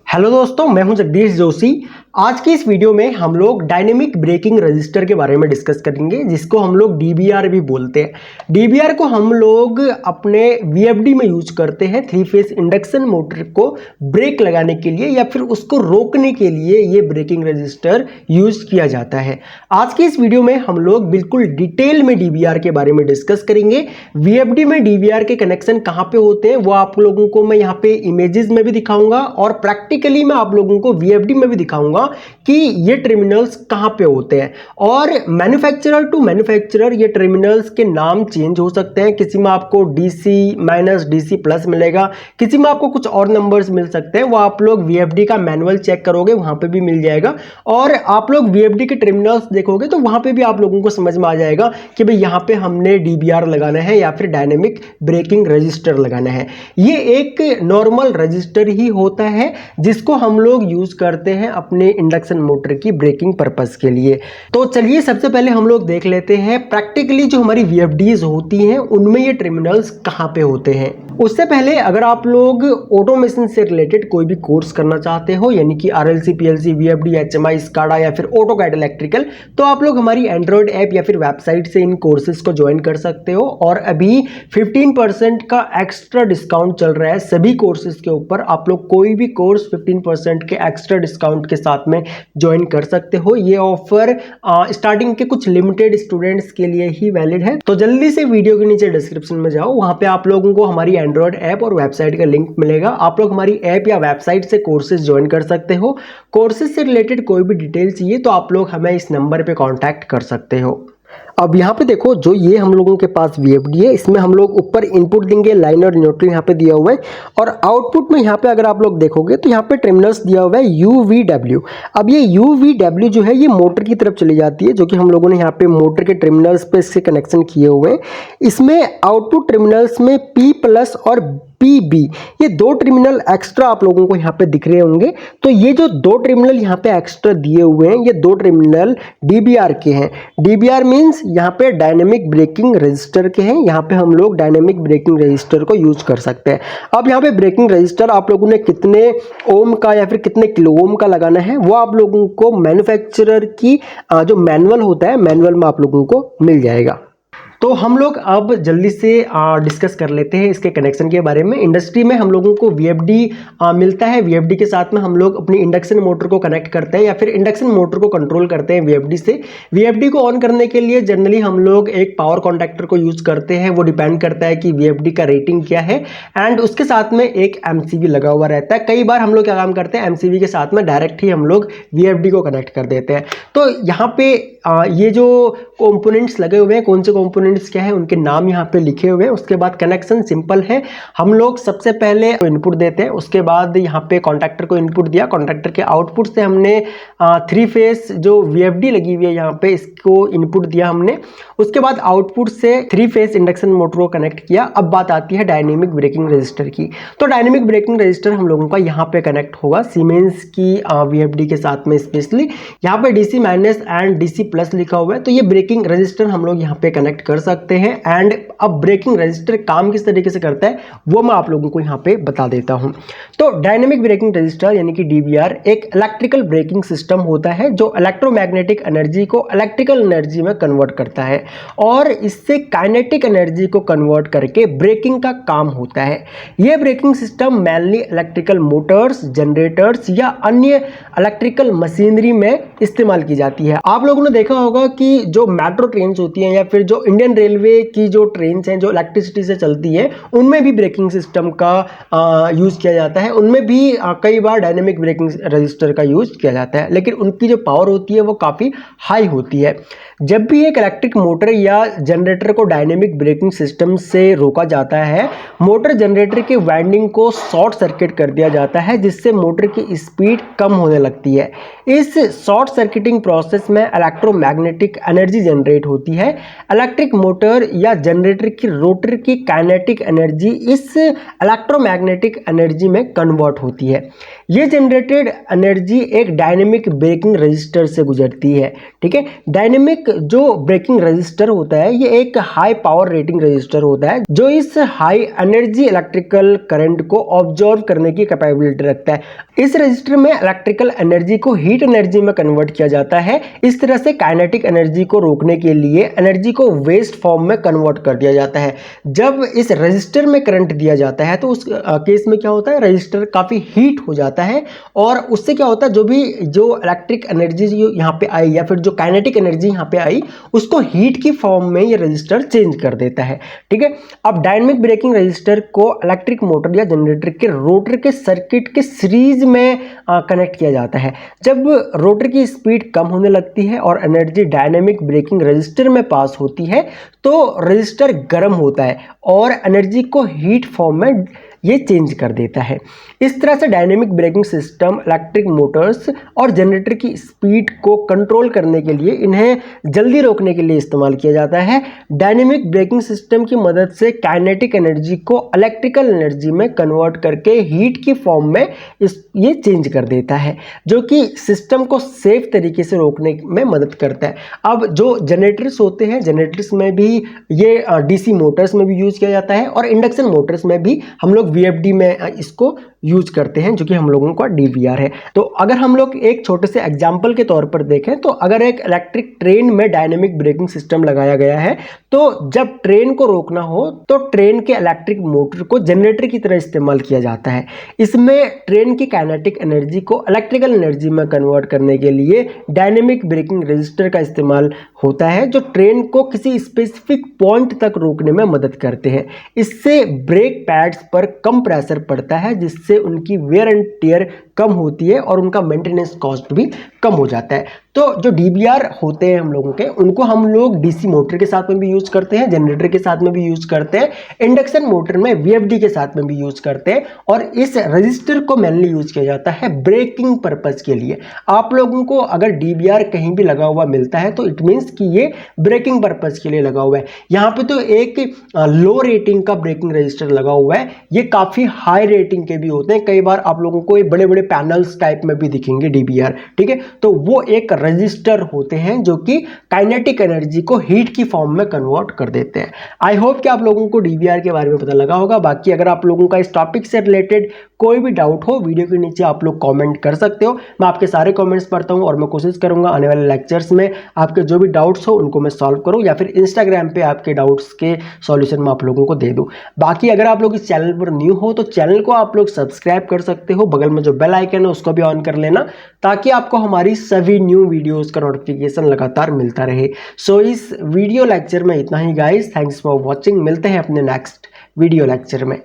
Hello दोस्तों, मैं हूं जगदीश जोशी। आज की इस वीडियो में हम लोग डायनेमिक ब्रेकिंग रजिस्टर के बारे में डिस्कस करेंगे, जिसको हम लोग डीबीआर भी बोलते हैं। डीबीआर को हम लोग अपने वीएफडी में यूज करते हैं, थ्री फेस इंडक्शन मोटर को ब्रेक लगाने के लिए या फिर उसको रोकने के लिए ये ब्रेकिंग रजिस्टर यूज किया जाता है। आज की इस वीडियो में हम लोग बिल्कुल डिटेल में डीबीआर के बारे में डिस्कस करेंगे। वीएफडी में डीबीआर के कनेक्शन कहाँ पे होते हैं वो आप लोगों को मैं यहाँ पे इमेजेस में भी दिखाऊंगा और प्रैक्टिकली मैं आप लोगों को वीएफडी में भी दिखाऊंगा कि ये टर्मिनल्स कहाँ पे होते हैं। और मैन्युफैक्चरर टू मैन्युफैक्चरर ये टर्मिनल्स के नाम चेंज हो सकते हैं। किसी में आपको डीसी माइनस डीसी प्लस मिलेगा, किसी में आपको कुछ और नंबर्स मिल सकते हैं। वो आप लोग वीएफडी का मैनुअल चेक करोगे, वहां पे भी मिल जाएगा। और आप लोग वीएफडी के टर्मिनल्स देखोगे तो वहां पे भी आप लोगों को समझ में आ जाएगा कि भाई यहाँ पे हमने डीबीआर लगाना है या फिर डायनेमिक ब्रेकिंग रजिस्टर लगाना है। ये एक नॉर्मल रजिस्टर ही होता है जिसको हम लोग यूज करते हैं अपने इंडक्शन मोटर की ब्रेकिंग पर्पस के लिए। तो चलिए सबसे पहले हम लोग देख लेते हैं प्रैक्टिकली जो हमारी वीएफडीज होती हैं उनमें ये टर्मिनल्स कहाँ पे होते हैं। उससे पहले अगर आप लोग ऑटोमेशन से रिलेटेड कोई भी कोर्स करना चाहते हो, यानी कि RLC, PLC, VFD, HMI, SCADA या फिर ऑटोकैड इलेक्ट्रिकल, तो आप लोग हमारी एंड्रॉइड ऐप या फिर वेबसाइट से इन कोर्सेज को ज्वाइन कर सकते हो। और अभी 15% का एक्स्ट्रा डिस्काउंट चल रहा है सभी कोर्सेज के ऊपर। आप लोग कोई भी कोर्स 15% के एक्स्ट्रा डिस्काउंट के साथ में ज्वाइन कर सकते हो। ये ऑफर स्टार्टिंग के कुछ लिमिटेड स्टूडेंट्स के लिए ही वैलिड है। तो जल्दी से वीडियो के नीचे डिस्क्रिप्शन में जाओ, वहां पे आप लोगों को हमारी एंड्रॉइड ऐप और वेबसाइट का लिंक मिलेगा। आप लोग हमारी ऐप या वेबसाइट से कोर्सेज ज्वाइन कर सकते हो। कोर्सेज से रिलेटेड कोई भी डिटेल चाहिए तो आप लोग हमें इस नंबर पे कांटेक्ट कर सकते हो। अब यहाँ पे देखो, जो ये हम लोगों के पास वीएफडी है, इसमें हम लोग ऊपर इनपुट देंगे, लाइन और न्यूट्रल यहाँ पे दिया हुआ है। और आउटपुट में यहाँ पे अगर आप लोग देखोगे तो यहाँ पे टर्मिनल्स दिया हुआ है यूवीडब्ल्यू। अब ये यूवीडब्ल्यू जो है ये मोटर की तरफ चली जाती है, जो कि हम लोगों ने यहाँ पे मोटर के टर्मिनल्स पे इससे कनेक्शन किए हुए हैं। इसमें आउटपुट टर्मिनल्स में पी प्लस और पीबी ये दो टर्मिनल एक्स्ट्रा आप लोगों को यहाँ पे दिख रहे होंगे। तो ये जो दो टर्मिनल यहाँ पे एक्स्ट्रा दिए हुए हैं, ये दो टर्मिनल डीबीआर के हैं। डीबीआर मींस यहाँ पे डायनेमिक ब्रेकिंग रजिस्टर के हैं। यहाँ पे हम लोग डायनेमिक ब्रेकिंग रजिस्टर को यूज कर सकते हैं। अब यहाँ पे ब्रेकिंग रजिस्टर आप लोगों ने कितने ओम का या फिर कितने किलो ओम का लगाना है वो आप लोगों को मैन्युफैक्चरर की जो मैनुअल होता है, मैनुअल में आप लोगों को मिल जाएगा। तो हम लोग अब जल्दी से डिस्कस कर लेते हैं इसके कनेक्शन के बारे में। इंडस्ट्री में हम लोगों को वीएफडी मिलता है। वीएफडी के साथ में हम लोग अपनी इंडक्शन मोटर को कनेक्ट करते हैं या फिर इंडक्शन मोटर को कंट्रोल करते हैं वीएफडी से। वीएफडी को ऑन करने के लिए जनरली हम लोग एक पावर कॉन्टैक्टर को यूज करते हैं। वो डिपेंड करता है कि वीएफडी का रेटिंग क्या है। एंड उसके साथ में एक एमसीबी लगा हुआ रहता है। कई बार हम लोग क्या काम करते हैं, एमसीबी के साथ में डायरेक्ट ही हम लोग वीएफडी को कनेक्ट कर देते हैं। तो यहाँ पे ये जो कंपोनेंट्स लगे हुए हैं, कौन से कंपोनेंट्स क्या है उनके नाम यहाँ पे लिखे हुए हैं। उसके बाद कनेक्शन सिंपल है। हम लोग सबसे पहले इनपुट देते हैं, उसके बाद यहाँ पे कॉन्टैक्टर को इनपुट दिया। कॉन्टैक्टर के आउटपुट से हमने थ्री फेस जो वीएफडी लगी हुई है यहाँ पे, इसको इनपुट दिया हमने। उसके बाद आउटपुट से थ्री फेस इंडक्शन मोटर को कनेक्ट किया। अब बात आती है डायनेमिक ब्रेकिंग रजिस्टर की। तो डायनेमिक ब्रेकिंग रजिस्टर हम लोगों का यहाँ पे कनेक्ट होगा सीमेंस की वीएफडी के साथ में। स्पेशली यहाँ पे DC minus and DC plus लिखा हुआ है, तो ये ब्रेकिंग रजिस्टर हम लोग यहाँ पे कनेक्ट कर सकते हैं। एंड अब ब्रेकिंग रजिस्टर काम किस तरीके से करता है वो मैं आप लोगों को यहाँ पे बता देता हूँ। तो डायनेमिक ब्रेकिंग रजिस्टर यानी कि डीबीआर एक इलेक्ट्रिकल ब्रेकिंग सिस्टम होता है जो इलेक्ट्रोमैग्नेटिक एनर्जी को इलेक्ट्रिकल एनर्जी में कन्वर्ट करता है और इससे काइनेटिक एनर्जी को कन्वर्ट करके ब्रेकिंग का काम होता है। यह braking system mainly electrical Motors, generators या अन्य इलेक्ट्रिकल मशीनरी में इस्तेमाल की जाती है। आप लोगों ने देखा होगा कि जो मेट्रो ट्रेन होती हैं या फिर जो इंडियन रेलवे की जो ट्रेन हैं जो इलेक्ट्रिसिटी से चलती है, उनमें भी ब्रेकिंग सिस्टम का यूज किया जाता है। उनमें भी कई बार डायनेमिक ब्रेकिंग रजिस्टर का यूज किया जाता है, लेकिन उनकी जो पावर होती है वो काफ़ी हाई होती है। जब भी एक इलेक्ट्रिक मोटर या जनरेटर को डायनेमिक ब्रेकिंग सिस्टम से रोका जाता है, मोटर जनरेटर के वाइंडिंग को शॉर्ट सर्किट कर दिया जाता है, जिससे मोटर की स्पीड कम होने लगती है। इस शॉर्ट सर्किटिंग प्रोसेस में इलेक्ट्रोमैग्नेटिक एनर्जी जनरेट होती है। इलेक्ट्रिक मोटर या जनरेटर की रोटर की काइनेटिक एनर्जी इस इलेक्ट्रोमैग्नेटिक एनर्जी में कन्वर्ट होती है। ये जनरेटेड एनर्जी एक डायनेमिक ब्रेकिंग रजिस्टर से गुजरती है। ठीक है, डायनेमिक जो ब्रेकिंग रजिस्टर होता है ये एक हाई पावर रेटिंग रजिस्टर होता है जो इस हाई एनर्जी इलेक्ट्रिकल करंट को ऑब्जॉर्व करने की कैपेबिलिटी रखता है। इस रजिस्टर में इलेक्ट्रिकल एनर्जी को हीट एनर्जी में कन्वर्ट किया जाता है। इस तरह से काइनेटिक एनर्जी को रोकने के लिए एनर्जी को वेस्ट फॉर्म में कन्वर्ट कर दिया जाता है। जब इस रजिस्टर में करंट दिया जाता है तो उस केस में क्या होता है, रजिस्टर काफ़ी हीट हो जाता है और उससे क्या होता है, जो इलेक्ट्रिक एनर्जी यहाँ पे आई या फिर जो काइनेटिक एनर्जी यहाँ पे आई उसको हीट की फॉर्म में ये रजिस्टर चेंज कर देता है। ठीक है, अब डायनेमिक ब्रेकिंग रजिस्टर को इलेक्ट्रिक मोटर या जनरेटर के रोटर के सर्किट के सीरीज में कनेक्ट किया जाता है। जब रोटर की स्पीड कम होने लगती है और एनर्जी डायनेमिक ब्रेकिंग रजिस्टर में पास होती है तो रजिस्टर गर्म होता है और एनर्जी को हीट फॉर्म में ये चेंज कर देता है। इस तरह से dynamic braking system electric Motors और जनरेटर की स्पीड को कंट्रोल करने के लिए, इन्हें जल्दी रोकने के लिए इस्तेमाल किया जाता है। डायनेमिक ब्रेकिंग सिस्टम की मदद से काइनेटिक एनर्जी को इलेक्ट्रिकल एनर्जी में कन्वर्ट करके हीट की फॉर्म में ये चेंज कर देता है, जो कि सिस्टम को सेफ तरीके से रोकने में मदद करता है। अब जो जनरेटर्स होते हैं, जनरेटर्स में भी ये डीसी मोटर्स में भी यूज किया जाता है और इंडक्शन मोटर्स में भी हम लोग वीएफडी में इसको यूज करते हैं, जो कि हम लोगों का डीवीआर है। तो अगर हम लोग एक छोटे से एग्जांपल के तौर पर देखें तो अगर एक इलेक्ट्रिक ट्रेन में डायनेमिक ब्रेकिंग सिस्टम लगाया गया है तो जब ट्रेन को रोकना हो तो ट्रेन के इलेक्ट्रिक मोटर को जनरेटर की तरह इस्तेमाल किया जाता है। इसमें ट्रेन की काइनेटिक एनर्जी को इलेक्ट्रिकल एनर्जी में कन्वर्ट करने के लिए डायनेमिक ब्रेकिंग रजिस्टर का इस्तेमाल होता है, जो ट्रेन को किसी स्पेसिफिक पॉइंट तक रोकने में मदद करते हैं। इससे ब्रेक पैड्स पर कम प्रेशर पड़ता है, जिससे उनकी वेयर एंड टियर कम होती है और उनका मेंटेनेंस कॉस्ट भी कम हो जाता है। तो जो डीबीआर होते हैं हम लोगों के, उनको हम लोग डीसी मोटर के साथ में भी यूज करते हैं, जनरेटर के साथ में भी यूज करते हैं, इंडक्शन मोटर में वीएफडी के साथ में भी यूज करते हैं और इस रजिस्टर को मेनली यूज किया जाता है ब्रेकिंग पर्पज के लिए। आप लोगों को अगर डीबीआर कहीं भी लगा हुआ मिलता है तो इट मीन्स कि ये ब्रेकिंग पर्पज के लिए लगा हुआ है। यहाँ पे तो एक लो रेटिंग का ब्रेकिंग रजिस्टर लगा हुआ है, ये काफी हाई रेटिंग के भी होते हैं। कई बार आप लोगों को ये बड़े बड़े पैनल्स टाइप में भी दिखेंगे डीबीआर। ठीक है, तो वो एक रजिस्टर होते हैं जो कि काइनेटिक एनर्जी को हीट की फॉर्म में कन्वर्ट कर देते हैं। आई होप कि आप लोगों को डीबीआर के बारे में पता लगा होगा। बाकी अगर आप लोगों का इस टॉपिक से रिलेटेड कोई भी डाउट हो, वीडियो के नीचे आप लोग कमेंट कर सकते हो। मैं आपके सारे कमेंट्स पढ़ता हूं और मैं कोशिश करूंगा आने वाले लेक्चर्स में आपके जो भी डाउट्स हो उनको मैं सॉल्व करूं या फिर इंस्टाग्राम पे आपके डाउट्स के सॉल्यूशन मैं आप लोगों को दे दूं। बाकी अगर आप लोग इस चैनल पर न्यू हो तो चैनल को आप लोग सब्सक्राइब कर सकते हो, बगल में जो बेल आइकन है उसको भी ऑन कर लेना ताकि आपको हमारी सभी न्यू वीडियोस का नोटिफिकेशन लगातार मिलता रहे। सो इस वीडियो लेक्चर में इतना ही गाइस, थैंक्स फॉर वॉचिंग। मिलते हैं अपने नेक्स्ट वीडियो लेक्चर में।